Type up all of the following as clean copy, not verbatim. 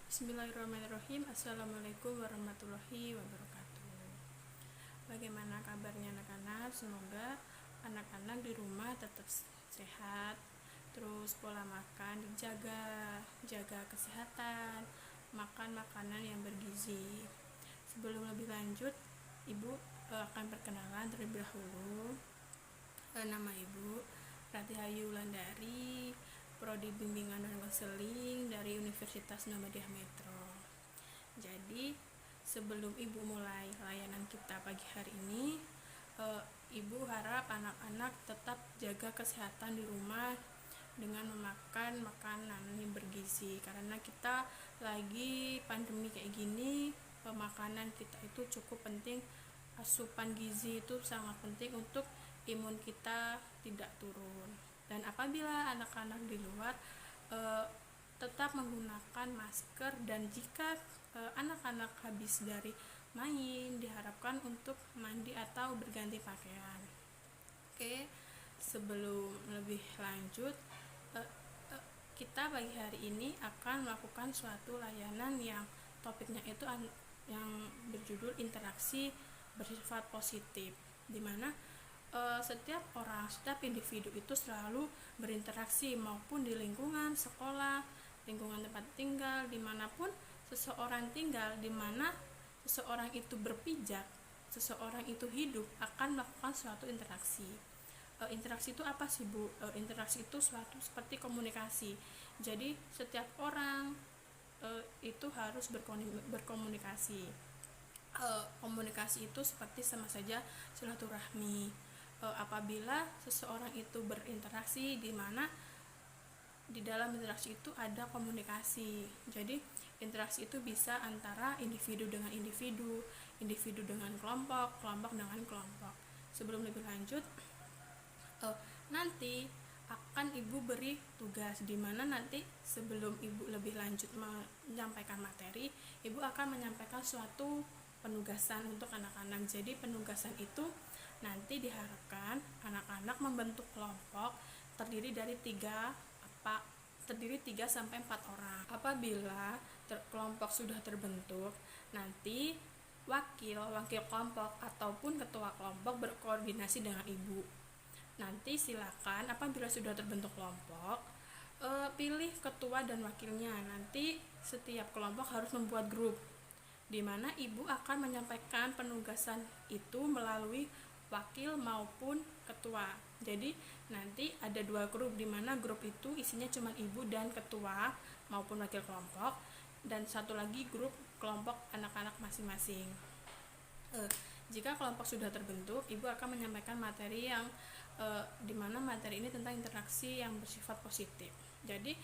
Bismillahirrahmanirrahim. Assalamualaikum warahmatullahi wabarakatuh. Bagaimana kabarnya anak-anak? Semoga anak-anak di rumah tetap sehat. Terus pola makan dijaga, jaga kesehatan, makan makanan yang bergizi. Sebelum lebih lanjut, Ibu akan perkenalan terlebih dahulu. Nama Ibu Ratihayu Wulandari, Prodi Bimbingan dan Konseling dari Universitas Muhammadiyah Metro. Jadi sebelum Ibu mulai layanan kita pagi hari ini, Ibu harap anak-anak tetap jaga kesehatan di rumah dengan memakan makanan yang bergizi, karena kita lagi pandemi kayak gini. Makanan kita itu cukup penting, asupan gizi itu sangat penting untuk imun kita tidak turun. Dan apabila anak-anak di luar, tetap menggunakan masker, dan jika anak-anak habis dari main diharapkan untuk mandi atau berganti pakaian. Oke, sebelum lebih lanjut, kita pagi hari ini akan melakukan suatu layanan yang topiknya itu yang berjudul interaksi bersifat positif, di mana setiap orang, setiap individu itu selalu berinteraksi, maupun di lingkungan sekolah, lingkungan tempat tinggal, dimanapun seseorang tinggal, dimana seseorang itu berpijak, seseorang itu hidup, akan melakukan suatu interaksi. Interaksi itu apa sih, Bu? Interaksi itu suatu seperti komunikasi. Jadi setiap orang itu harus berkomunikasi. Komunikasi itu seperti sama saja silaturahmi. Apabila seseorang itu berinteraksi, di mana di dalam interaksi itu ada komunikasi. Jadi interaksi itu bisa antara individu dengan individu, individu dengan kelompok, kelompok dengan kelompok. Sebelum lebih lanjut, nanti akan Ibu beri tugas, di mana nanti sebelum Ibu lebih lanjut menyampaikan materi, Ibu akan menyampaikan suatu penugasan untuk anak-anak. Jadi penugasan itu nanti diharapkan anak-anak membentuk kelompok terdiri dari 3 sampai 4 orang. Apabila kelompok sudah terbentuk, nanti wakil kelompok ataupun ketua kelompok berkoordinasi dengan Ibu. Nanti silakan apabila sudah terbentuk kelompok, pilih ketua dan wakilnya. Nanti setiap kelompok harus membuat grup, di mana Ibu akan menyampaikan penugasan itu melalui wakil maupun ketua. Jadi nanti ada 2 grup, di mana grup itu isinya cuma Ibu dan ketua maupun wakil kelompok, dan satu lagi grup kelompok anak-anak masing-masing. Jika kelompok sudah terbentuk, Ibu akan menyampaikan materi yang di mana materi ini tentang interaksi yang bersifat positif. Jadi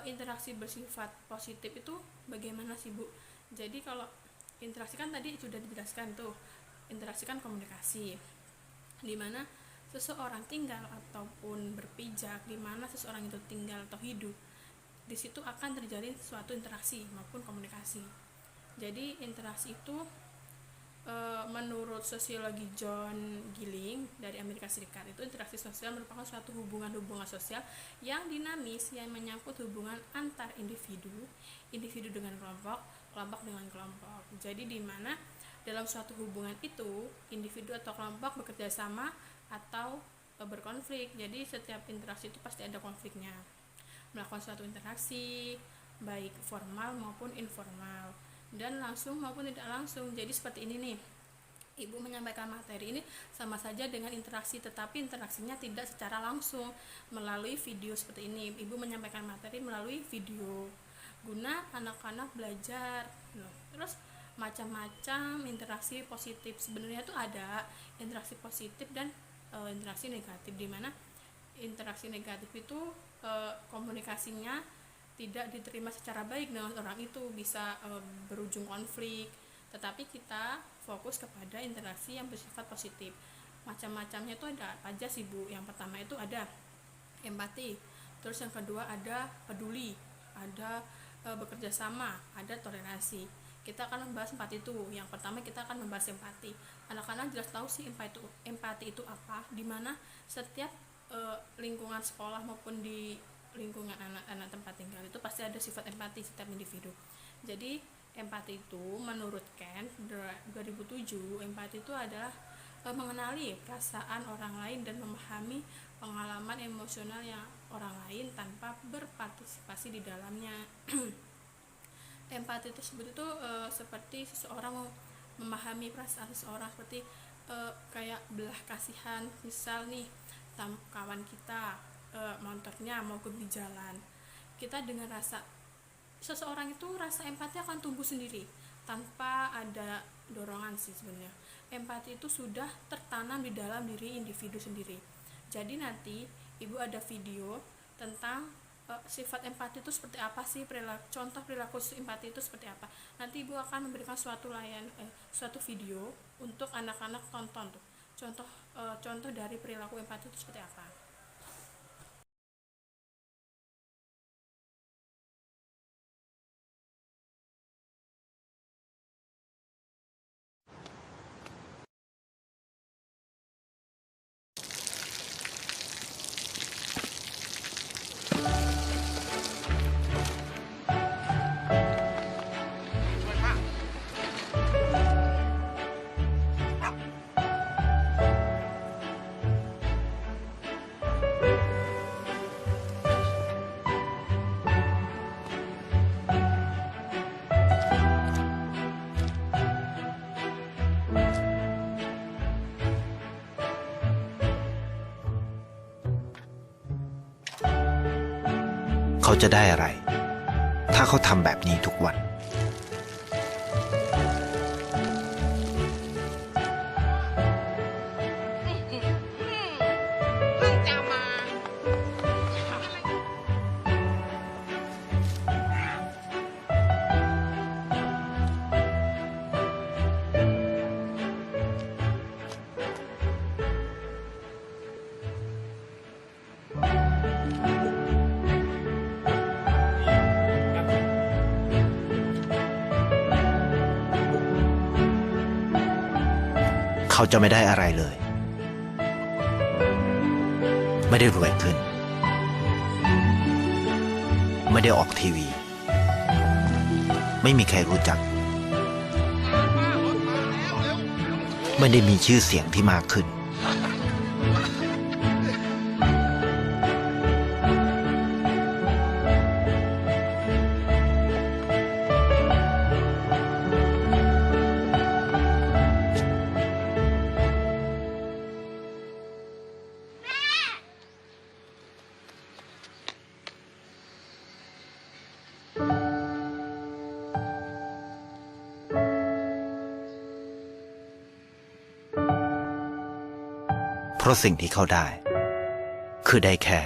interaksi bersifat positif itu bagaimana sih, Bu? Jadi kalau interaksi kan tadi sudah dijelaskan tuh, interaksi kan komunikasi, di mana seseorang tinggal ataupun berpijak, di mana seseorang itu tinggal atau hidup, di situ akan terjadi suatu interaksi maupun komunikasi. Jadi interaksi itu menurut sosiologi John Gilling dari Amerika Serikat, itu interaksi sosial merupakan suatu hubungan sosial yang dinamis, yang menyangkut hubungan antar individu, individu dengan kelompok, kelompok dengan kelompok. Jadi di mana dalam suatu hubungan itu individu atau kelompok bekerja sama atau berkonflik. Jadi setiap interaksi itu pasti ada konfliknya. Melakukan suatu interaksi baik formal maupun informal, dan langsung maupun tidak langsung. Jadi seperti ini nih, Ibu menyampaikan materi ini sama saja dengan interaksi, tetapi interaksinya tidak secara langsung melalui video seperti ini. Ibu menyampaikan materi melalui video guna anak-anak belajar. Terus macam-macam interaksi positif. Sebenarnya tuh ada interaksi positif dan interaksi negatif, dimana interaksi negatif itu komunikasinya tidak diterima secara baik dengan orang itu, bisa berujung konflik. Tetapi kita fokus kepada interaksi yang bersifat positif. Macam-macamnya itu ada apa aja sih Bu? Yang pertama itu ada empati, terus yang kedua ada peduli, ada bekerja sama, ada toleransi. Kita akan membahas empati itu. Yang pertama kita akan membahas empati. Anak-anak jelas tahu sih empati itu apa, dimana setiap lingkungan sekolah maupun di lingkungan anak-anak tempat tinggal itu pasti ada sifat empati setiap individu. Jadi empati itu menurut Ken 2007, empati itu adalah mengenali perasaan orang lain dan memahami pengalaman emosional yang orang lain tanpa berpartisipasi di dalamnya. Empati tersebut itu seperti seseorang memahami perasaan seseorang, seperti kayak belah kasihan. Misal nih kawan kita motornya mogok di jalan, kita dengan rasa seseorang itu rasa empati akan tumbuh sendiri tanpa ada dorongan sih sebenarnya. Empati itu sudah tertanam di dalam diri individu sendiri. Jadi nanti ibu ada video tentang sifat empati itu seperti apa sih, contoh perilaku empati itu seperti apa. Nanti ibu akan memberikan suatu video untuk anak-anak tonton tuh. Contoh dari perilaku empati itu seperti apa.เขาจะได้อะไรถ้าเขาทำแบบนี้ทุกวันเขาจะไม่ได้อะไรเลยไม่ได้รวยขึ้นไม่ได้ออกทีวีไม่มีใครรู้จักไม่ได้มีชื่อเสียงที่มากขึ้นเพราะสิ่งที่เขาได้คือได้แค่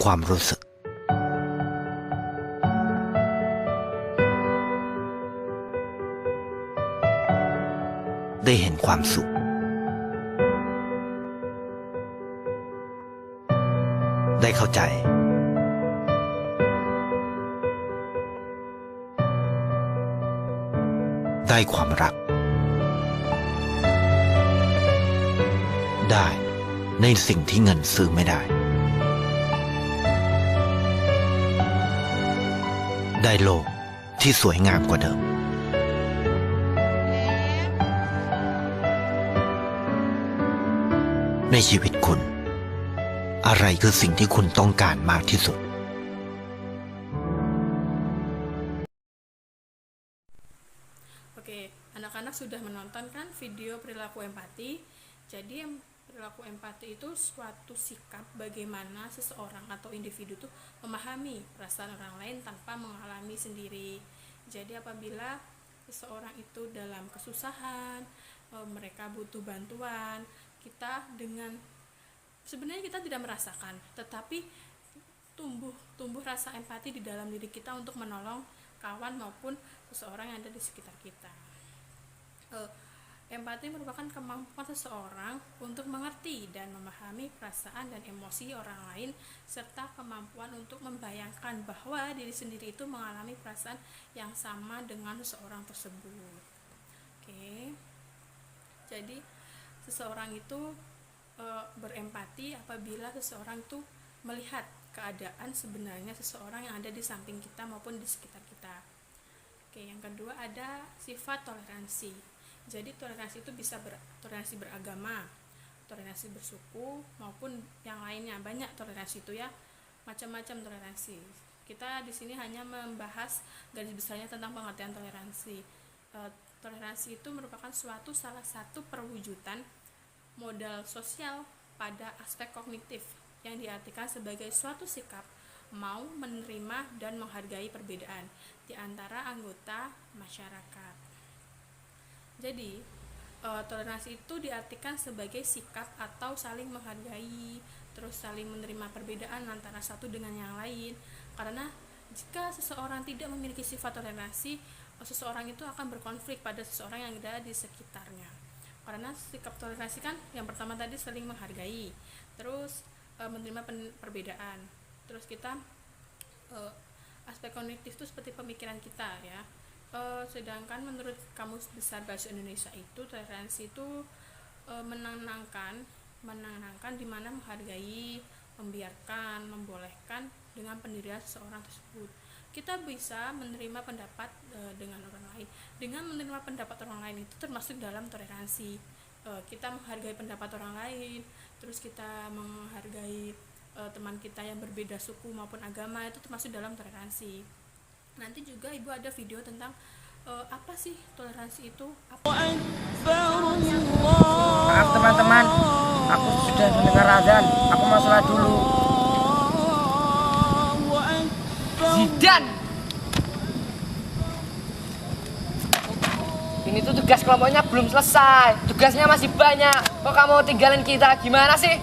ความรู้สึกได้เห็นความสุขได้เข้าใจได้ความรักได้ในสิ่งที่เงินซื้อไม่ได้ได้โลกที่สวยงามกว่าเดิมในชีวิตคุณอะไรคือสิ่งที่คุณต้องการมากที่สุดOke, anak-anak sudah menonton kan video perilaku empati. Jadi perilaku empati itu suatu sikap bagaimana seseorang atau individu itu memahami perasaan orang lain tanpa mengalami sendiri. Jadi apabila seseorang itu dalam kesusahan, mereka butuh bantuan, kita dengan sebenarnya kita tidak merasakan, tetapi tumbuh rasa empati di dalam diri kita untuk menolong kawan maupun seseorang yang ada di sekitar kita. Empati merupakan kemampuan seseorang untuk mengerti dan memahami perasaan dan emosi orang lain, serta kemampuan untuk membayangkan bahwa diri sendiri itu mengalami perasaan yang sama dengan seseorang tersebut. Oke. Jadi seseorang itu berempati apabila seseorang itu melihat keadaan sebenarnya seseorang yang ada di samping kita maupun di sekitar kita. Oke, yang kedua ada sifat toleransi. Jadi toleransi itu bisa toleransi beragama, toleransi bersuku maupun yang lainnya. Banyak toleransi itu ya, macam-macam toleransi. Kita di sini hanya membahas garis besarnya tentang pengertian toleransi. Toleransi itu merupakan salah satu perwujudan modal sosial pada aspek kognitif yang diartikan sebagai suatu sikap mau menerima dan menghargai perbedaan di antara anggota masyarakat. Jadi, toleransi itu diartikan sebagai sikap atau saling menghargai, terus saling menerima perbedaan antara satu dengan yang lain. Karena jika seseorang tidak memiliki sifat toleransi, seseorang itu akan berkonflik pada seseorang yang ada di sekitarnya. Karena sikap toleransi kan yang pertama tadi saling menghargai, terus menerima perbedaan. Terus kita aspek kognitif itu seperti pemikiran kita ya. Sedangkan menurut Kamus Besar Bahasa Indonesia itu toleransi itu menenangkan di mana menghargai, membiarkan, membolehkan dengan pendirian seseorang tersebut. Kita bisa menerima pendapat dengan orang lain. Dengan menerima pendapat orang lain itu termasuk dalam toleransi. Kita menghargai pendapat orang lain, terus kita menghargai teman kita yang berbeda suku maupun agama, itu termasuk dalam toleransi. Nanti juga Ibu ada video tentang apa sih toleransi itu. Maaf teman-teman, aku sudah mendengar azan. Aku mau sholat dulu. Zidan, ini tuh tugas kelompoknya belum selesai. Tugasnya masih banyak. Kok kamu tinggalin kita? Gimana sih?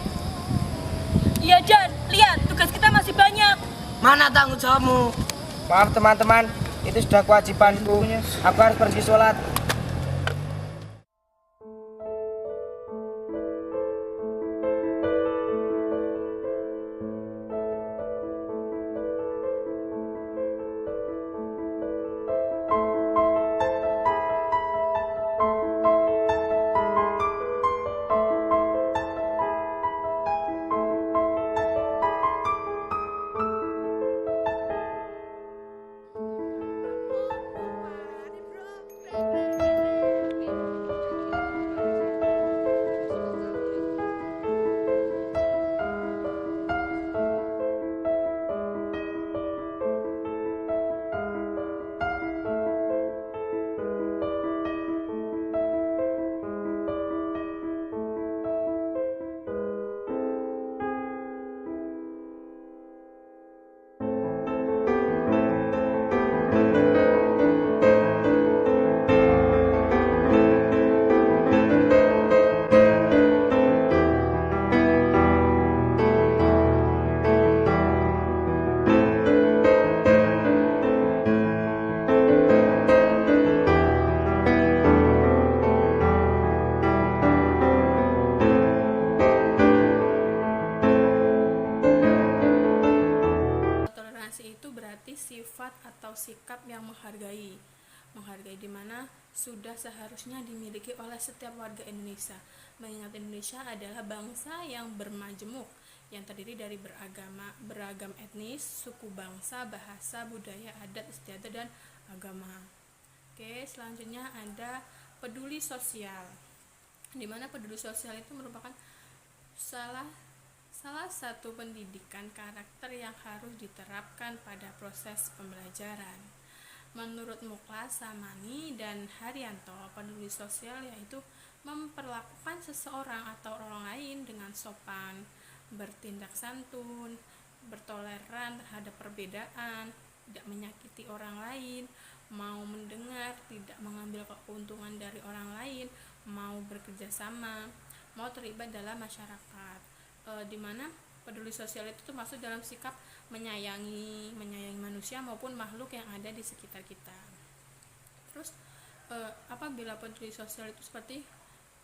Iya Jan, lihat tugas kita masih banyak. Mana tanggung jawabmu? Maaf teman-teman, itu sudah kewajibanku. Aku harus pergi sholat. sifat atau sikap yang menghargai di mana sudah seharusnya dimiliki oleh setiap warga Indonesia, mengingat Indonesia adalah bangsa yang bermajemuk yang terdiri dari beragam etnis, suku bangsa, bahasa, budaya, adat istiadat, dan agama. Oke, selanjutnya ada peduli sosial, di mana peduli sosial itu merupakan salah satu pendidikan karakter yang harus diterapkan pada proses pembelajaran. Menurut Muklas, Samani, dan Haryanto, peduli sosial yaitu memperlakukan seseorang atau orang lain dengan sopan, bertindak santun, bertoleran terhadap perbedaan, tidak menyakiti orang lain, mau mendengar, tidak mengambil keuntungan dari orang lain, mau bekerja sama, mau terlibat dalam masyarakat. Dimana peduli sosial itu tuh masuk dalam sikap menyayangi manusia maupun makhluk yang ada di sekitar kita. Terus apabila peduli sosial itu seperti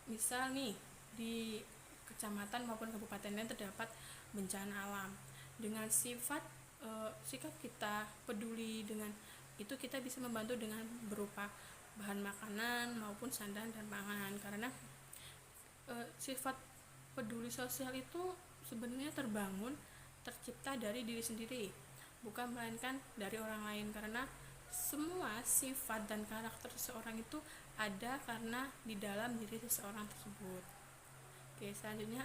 misal nih di kecamatan maupun kabupaten yang terdapat bencana alam, dengan sikap kita peduli dengan itu, kita bisa membantu dengan berupa bahan makanan maupun sandang dan pangan, karena sifat peduli sosial itu sebenarnya tercipta dari diri sendiri, bukan melainkan dari orang lain, karena semua sifat dan karakter seseorang itu ada karena di dalam diri seseorang tersebut. Oke, selanjutnya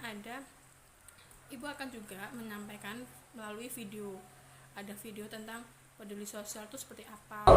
Ibu akan juga menyampaikan melalui video. Ada video tentang peduli sosial itu seperti apa.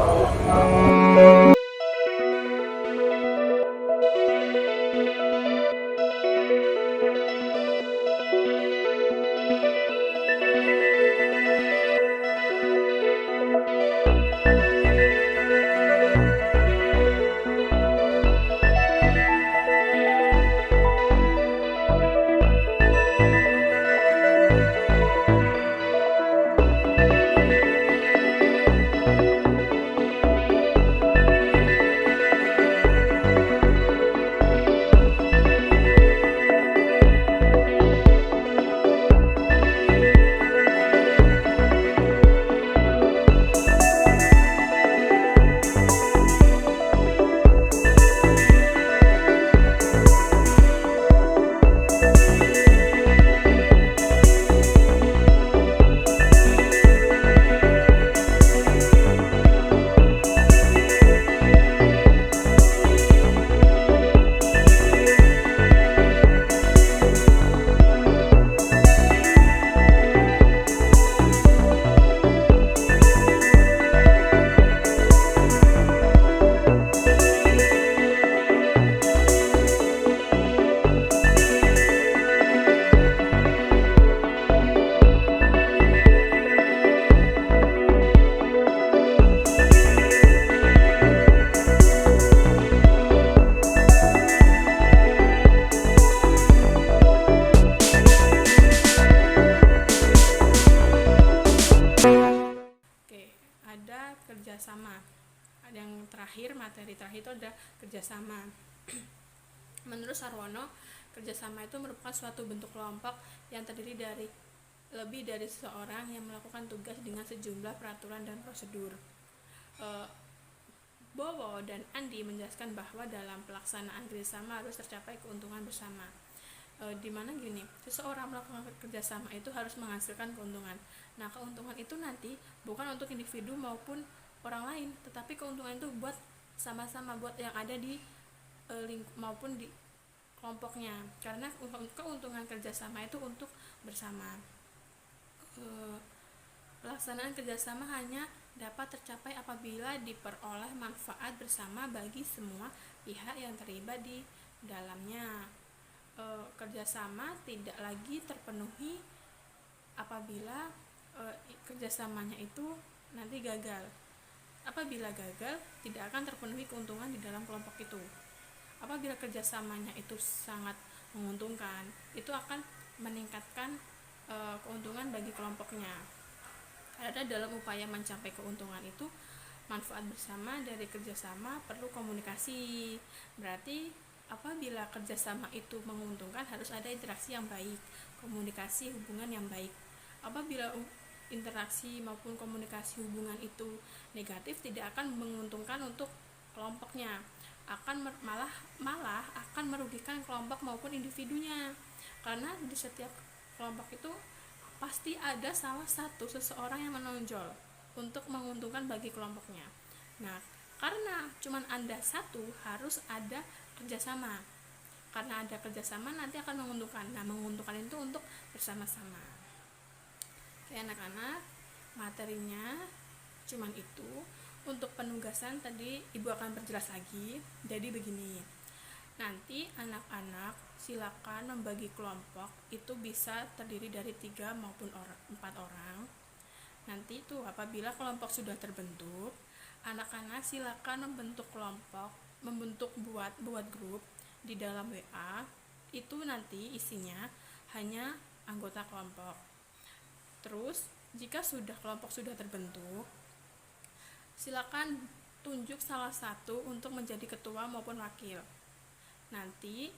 Kerjasama. Yang terakhir, materi terakhir itu ada kerjasama. Menurut Sarwono, kerjasama itu merupakan suatu bentuk kelompok yang terdiri dari lebih dari seseorang yang melakukan tugas dengan sejumlah peraturan dan prosedur. Bowo dan Andi menjelaskan bahwa dalam pelaksanaan kerjasama harus tercapai keuntungan bersama. Dimana gini, seseorang melakukan kerjasama itu harus menghasilkan keuntungan. Nah, keuntungan itu nanti bukan untuk individu maupun orang lain, tetapi keuntungan itu buat sama-sama, buat yang ada di maupun di kelompoknya, karena keuntungan kerjasama itu untuk bersama. Pelaksanaan kerjasama hanya dapat tercapai apabila diperoleh manfaat bersama bagi semua pihak yang terlibat di dalamnya. Kerjasama tidak lagi terpenuhi apabila kerjasamanya itu nanti gagal. Apabila gagal, tidak akan terpenuhi keuntungan di dalam kelompok itu. Apabila kerjasamanya itu sangat menguntungkan, itu akan meningkatkan keuntungan bagi kelompoknya. Ada dalam upaya mencapai keuntungan itu, manfaat bersama dari kerjasama perlu komunikasi. Berarti apabila kerjasama itu menguntungkan, harus ada interaksi yang baik, komunikasi, hubungan yang baik. Apabila interaksi maupun komunikasi hubungan itu negatif, tidak akan menguntungkan untuk kelompoknya, malah akan merugikan kelompok maupun individunya, karena di setiap kelompok itu pasti ada salah satu seseorang yang menonjol untuk menguntungkan bagi kelompoknya. Nah, karena cuman Anda satu, harus ada kerjasama. Karena ada kerjasama nanti akan menguntungkan. Nah, menguntungkan itu untuk bersama-sama. Oke anak-anak, materinya cuman itu. Untuk penugasan tadi Ibu akan perjelas lagi. Jadi begini, nanti anak-anak silakan membagi kelompok, itu bisa terdiri dari 3 maupun 4 orang. Nanti itu apabila kelompok sudah terbentuk, Anak-anak silakan membentuk kelompok, buat grup di dalam WA. Itu nanti isinya hanya anggota kelompok. Terus, jika kelompok sudah terbentuk, silakan tunjuk salah satu untuk menjadi ketua maupun wakil. Nanti,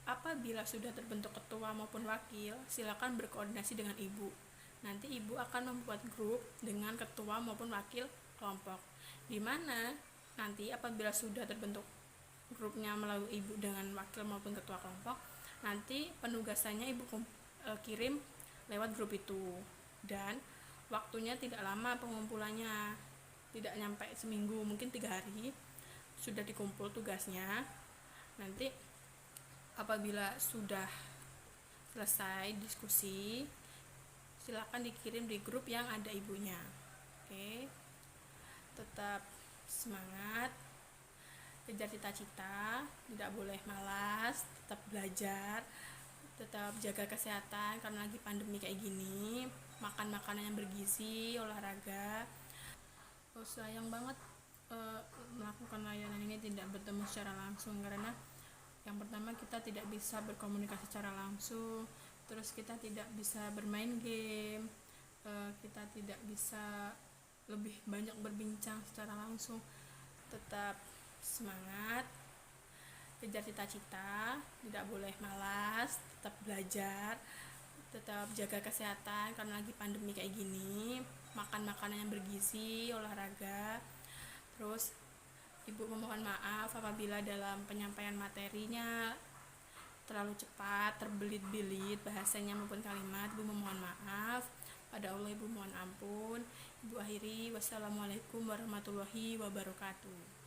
apabila sudah terbentuk ketua maupun wakil, silakan berkoordinasi dengan ibu. Nanti ibu akan membuat grup dengan ketua maupun wakil kelompok, di mana nanti apabila sudah terbentuk grupnya melalui ibu dengan wakil maupun ketua kelompok, nanti penugasannya ibu kirim lewat grup itu, dan waktunya tidak lama pengumpulannya, tidak nyampe seminggu, mungkin 3 hari sudah dikumpul tugasnya. Nanti apabila sudah selesai diskusi, silakan dikirim di grup yang ada ibunya. Oke. Tetap semangat, kejar cita-cita, tidak boleh malas, tetap belajar, tetap jaga kesehatan karena lagi pandemi kayak gini, makan makanan yang bergizi, olahraga. Sayang banget melakukan layanan ini tidak bertemu secara langsung, karena yang pertama kita tidak bisa berkomunikasi secara langsung, terus kita tidak bisa bermain game, kita tidak bisa lebih banyak berbincang secara langsung. Tetap semangat, kejar cita-cita, tidak boleh malas, tetap belajar, tetap jaga kesehatan karena lagi pandemi kayak gini, makan makanan yang bergizi, olahraga. Terus ibu memohon maaf apabila dalam penyampaian materinya terlalu cepat, terbelit-belit bahasanya maupun kalimat. Ibu memohon maaf, pada Allah ibu mohon ampun. Ibu akhiri, wassalamualaikum warahmatullahi wabarakatuh.